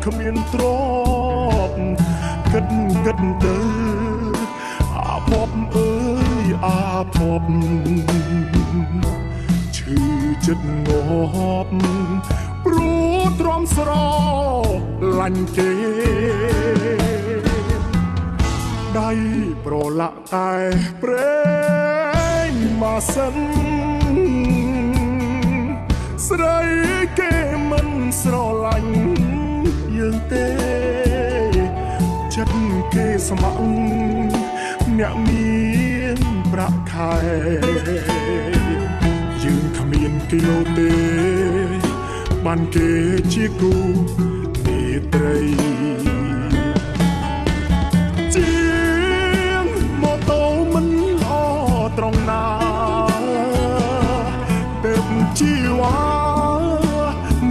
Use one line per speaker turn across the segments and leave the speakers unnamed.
គ្មានទ្រពគិតទៅអាភពអើយអាភពឈឺចិត្តងាប់ព្រោះទ្រាំស្រឡាញ់គេដៃប្រឡាក់តែព្រេងមកសិនស្រីគេមិនស្រឡាញ់យើងទេចិត្តគេស្ម័គ្រអ្នកមានប្រាក់ខែយើងគ្មានគីឡូទេបានគេជាគូមេត្រីជាងម៉ូតូមិនល្អត្រង់ណាទៅជីវ៉ា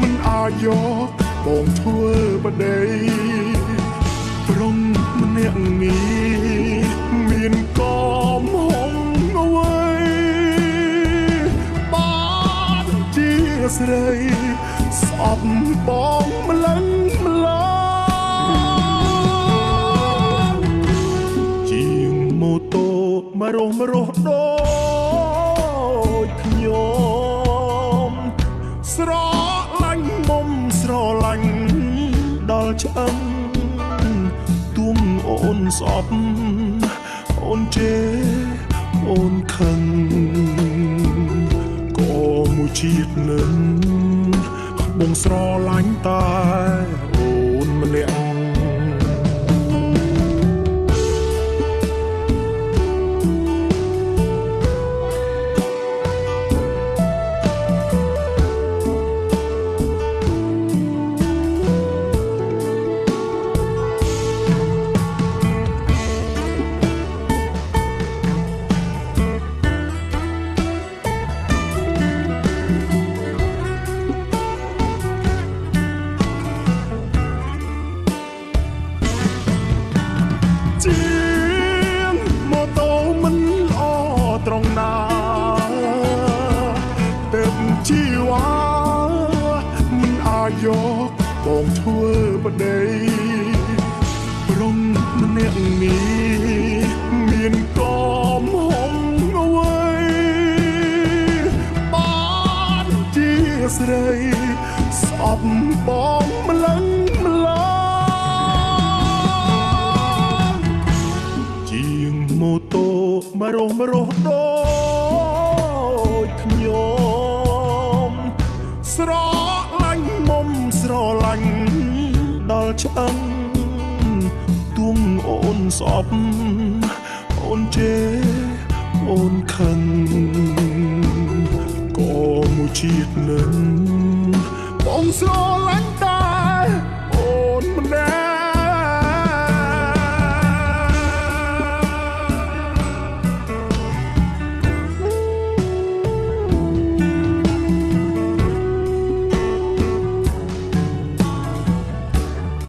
មិនអាចយកបងធ្វើបដីព្រមម្នាក់នេះមានកំហុងអ្វីបានជាស្រីស្អប់បងម្លឹងម្លងជាងម៉ូតូមករស់ដូចខ្ញុំស្រឡាញ់មុំស្រឡាញ់ដល់ឆ្អឹងទុំអូនស្អប់អូនជេអូនខឹងក៏មួយជាតិនឹងបងស្រឡាញ់តែអូនម្នាក់ជាងម៉ូតូមិនល្អត្រង់ណាទៅជីវ៉ាមិនអាចយកបងធ្វើបដីព្រមម្នាក់នេះមានកំហុងអ្វីបានជាស្រីស្អប់បងម្លឹងម្លងម៉ូតូមករស់ដូចខ្ញុំស្រឡាញ់មុំស្រឡាញ់ដល់ឆ្អឹងទុំអូនស្អប់អូនជេអូនខឹងក៏មួយជាតិនឹងបងស្រឡាញ់តា